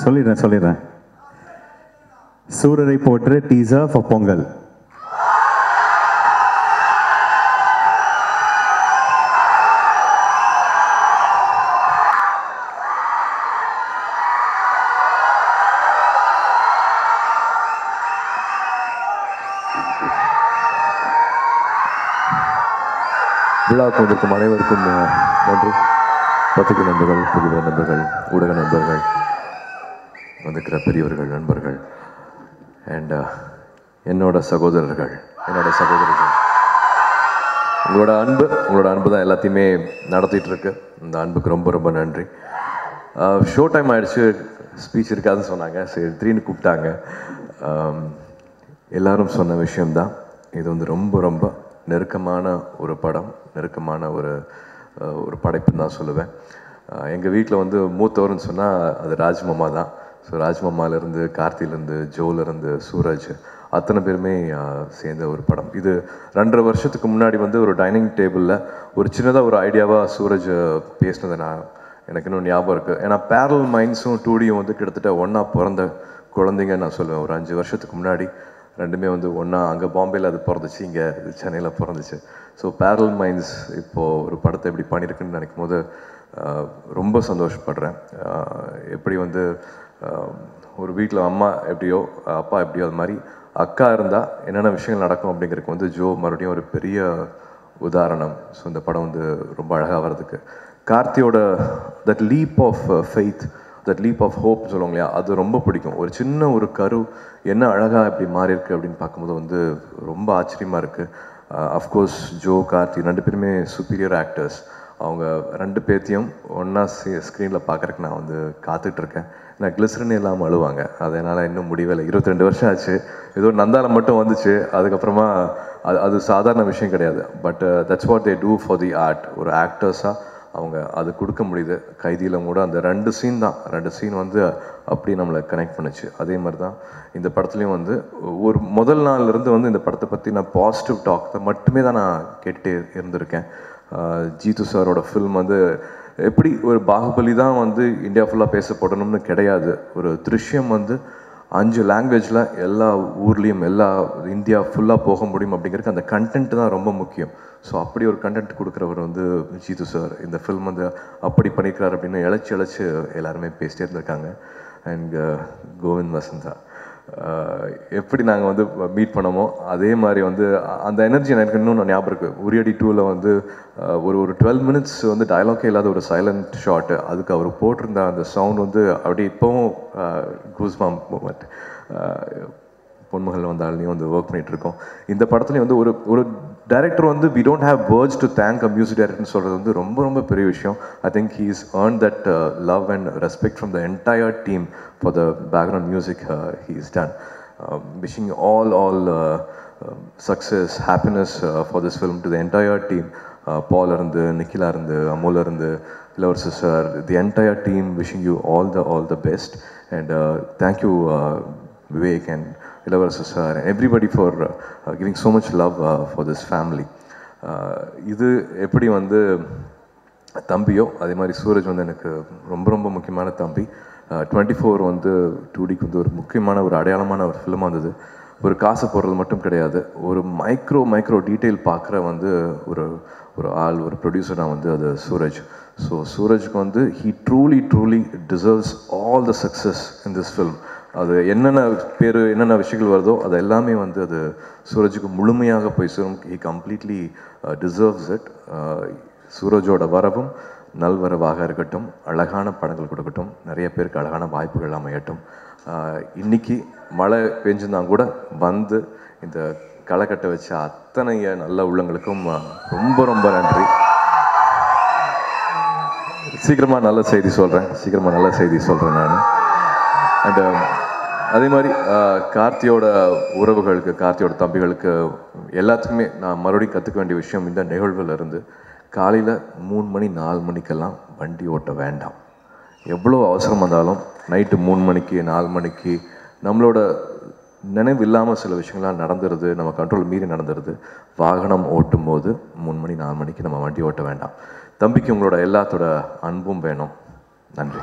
சொல்லிடுறேன். சூரரை போற்று teaser for Pongal. விழாவுக்கு வந்திருக்கும் அனைவருக்கும் நன்றி. பத்திரிகை நண்பர்கள், புதிய நண்பர்கள், ஊடக நண்பர்கள், வந்திருக்கிற பெரியவர்கள், நண்பர்கள் அண்ட் என்னோட சகோதரர்கள், உங்களோட அன்பு தான் எல்லாத்தையுமே நடத்திட்டு இருக்கு. இந்த அன்புக்கு ரொம்ப ரொம்ப நன்றி. ஷோ டைம் ஆயிடுச்சு, ஸ்பீச் இருக்காதுன்னு சொன்னாங்க. சரி, திடீர்னு கூப்பிட்டாங்க. எல்லாரும் சொன்ன விஷயம்தான், இது வந்து ரொம்ப ரொம்ப நெருக்கமான ஒரு படம், நெருக்கமான ஒரு படைப்புன்னு தான் சொல்லுவேன். எங்கள் வீட்டில் வந்து மூத்தவர்னு சொன்னால் அது ராஜ்மாமா தான். ஸோ ராஜ்மாமாலேருந்து, கார்த்திலேருந்து, ஜோலேருந்து, சூரஜ், அத்தனை பேருமே சேர்ந்த ஒரு படம். இது 2.5 வருஷத்துக்கு முன்னாடி வந்து ஒரு டைனிங் டேபிளில் ஒரு சின்னதாக ஒரு ஐடியாவாக சூரஜ் பேசினதை எனக்கு இன்னும் ஞாபகம் இருக்குது. ஏன்னா பேரல் மைண்ட்ஸும் 2Dயும் வந்து கிட்டத்தட்ட ஒன்றா பிறந்த குழந்தைங்க நான் சொல்லுவேன். ஒரு 5 வருஷத்துக்கு முன்னாடி ரெண்டுமே வந்து ஒன்றா, அங்கே பாம்பேயில் அது பிறந்துச்சு, இங்கே சென்னையில் பிறந்துச்சு. ஸோ பேரல் மைண்ட்ஸ் இப்போது ஒரு படத்தை எப்படி பண்ணியிருக்குன்னு நினைக்கும் போது ரொம்ப சந்தோஷப்படுறேன். எப்படி வந்து ஒரு வீட்டில் அம்மா எப்படியோ அப்பா எப்படியோ அது மாதிரி அக்கா இருந்தால் என்னென்ன விஷயங்கள் நடக்கும் அப்படிங்கிறதுக்கு வந்து ஜோ மறுபடியும் ஒரு பெரிய உதாரணம். ஸோ இந்த படம் வந்து ரொம்ப அழகாக வர்றதுக்கு கார்த்தியோட that leap of faith, that leap of hope சொல்லுவாங்க இல்லையா, அது ரொம்ப பிடிக்கும். ஒரு சின்ன ஒரு கரு என்ன அழகாக இப்படி மாறி இருக்குது அப்படின்னு பார்க்கும்போது வந்து ரொம்ப ஆச்சரியமாக இருக்குது. அஃப்கோர்ஸ் ஜோ, கார்த்தி 2 பேருமே சுப்பீரியர் ஆக்டர்ஸ். அவங்க 2 பேர்த்தையும் ஒன்றா ஸ்க்ரீனில் பார்க்குறக்கு நான் வந்து காத்துட்ருக்கேன். நான் கிளிசரின் இல்லாமல் அழுவாங்க, அதனால் இன்னும் முடியவே இல்லை. 22 வருஷம் ஆச்சு. ஏதோ நந்தால மட்டும் வந்துச்சு, அதுக்கப்புறமா அது சாதாரண விஷயம் கிடையாது. But that's what they do for the art. ஒரு ஆக்டர்ஸாக அவங்க அது கொடுக்க முடியுது. கைதியில் கூட அந்த 2 சீன் வந்து அப்படி நம்மளை கனெக்ட் பண்ணுச்சு. அதே மாதிரி தான் இந்த படத்துலையும் வந்து ஒரு முதல் நாள்லேருந்து வந்து இந்த படத்தை பற்றி நான் பாசிட்டிவ் டாக் மட்டுமே தான் நான் கேட்டுகிட்டே இருந்திருக்கேன். ஜீத்து சாரோட ஃபில்ம் வந்து எப்படி ஒரு பாகுபலி தான் வந்து இந்தியா ஃபுல்லாக பேசப்படணும்னு கிடையாது. ஒரு திருஷ்யம் வந்து 5 லாங்குவேஜில் எல்லா ஊர்லேயும் எல்லா இந்தியா ஃபுல்லாக போக முடியும் அப்படிங்கிறதுக்கு அந்த கண்டென்ட் தான் ரொம்ப முக்கியம். ஸோ அப்படி ஒரு கண்டென்ட் கொடுக்குறவர் வந்து ஜீத்து சார். இந்த ஃபில்ம் வந்து அப்படி பண்ணிக்கிறார் அப்படின்னு இழைச்சி எல்லாருமே பேசிட்டே இருந்திருக்காங்க. அண்ட் கோவிந்த் வசந்தா எப்படி நாங்கள் வந்து மீட் பண்ணோமோ அதே மாதிரி வந்து அந்த எனர்ஜி எனக்கு இன்னும் ஞாபகம் இருக்குது. உரியடி 2ல் வந்து ஒரு 12 மினிட்ஸ் வந்து டயலாக்கே இல்லாத ஒரு சைலண்ட் ஷாட்டு, அதுக்கு அவர் போட்டிருந்த அந்த சவுண்ட் வந்து அப்படி இப்போவும் கூஸ்பாம் மூமெண்ட். பொன்மகள் வந்தாலையும் வந்து ஒர்க் பண்ணிகிட்ருக்கோம். இந்த படத்துலையும் வந்து ஒரு டைரக்டர் வந்து we don't have words to thank a music டைரக்டர்னு சொல்கிறது வந்து ரொம்ப ரொம்ப பெரிய விஷயம். I think he is earned that love and respect from the entire team for the background music he has done. Wishing all success, happiness for this film to the entire team. Paul irundhu, Nikhila irundhu, Amol irundhu, Ilavarsa sir, the entire team wishing you all the best. And thank you Vivek and Ilavarsa sir and everybody for giving so much love for this family. இது எப்படி வந்து தம்பியோ அதே மாதிரி சூரஜ் வந்து எனக்கு ரொம்ப ரொம்ப முக்கியமான தம்பி. 24 வந்து 2Dக்கு வந்து ஒரு முக்கியமான ஒரு அடையாளமான ஒரு ஃபிலிமாக இருந்தது. ஒரு காசு போடுறது மட்டும் கிடையாது, ஒரு மைக்ரோ டீட்டெயில் பார்க்குற வந்து ஒரு ஆள், ஒரு ப்ரொடியூசராக வந்து அது சூரஜ். ஸோ சூரஜ்க்கு வந்து he truly deserves all the success in this film. அது என்னென்ன விஷயங்கள் வருதோ அது எல்லாமே வந்து அது சூரஜுக்கு முழுமையாக போய் சேரும். He completely deserves it. சூரஜோட வரவும் நல்வரவாக இருக்கட்டும், அழகான படங்கள் கொடுக்கட்டும், நிறைய பேருக்கு அழகான வாய்ப்புகள் அமையட்டும். இன்னைக்கு மழை பெஞ்சுருந்தா கூட வந்து இந்த களக்கட்டை வச்ச அத்தனை நல்ல உள்ளங்களுக்கும் ரொம்ப ரொம்ப நன்றி. சீக்கிரமாக நல்ல செய்தி சொல்கிறேன் நான். அண்ட் அதே மாதிரி கார்த்தியோட உறவுகளுக்கு, கார்த்தியோட தம்பிகளுக்கு எல்லாத்துக்குமே நான் மறுபடியும் கற்றுக்க வேண்டிய விஷயம், இந்த நிகழ்வில் இருந்து காலையில் 3 மணி 4 மணிக்கெல்லாம் வண்டி ஓட்ட வேண்டாம். எவ்வளோ அவசரம் வந்தாலும் நைட்டு 3 மணிக்கு 4 மணிக்கு நம்மளோட நினைவு இல்லாமல் சில விஷயங்கள்லாம் நடந்துருது, நம்ம கண்ட்ரோல் மீறி நடந்துருது. வாகனம் ஓட்டும் போது 3 மணி 4 மணிக்கு நம்ம வண்டி ஓட்ட வேண்டாம். தம்பிக்கு உங்களோட எல்லாத்தோட அன்பும் வேணும். நன்றி.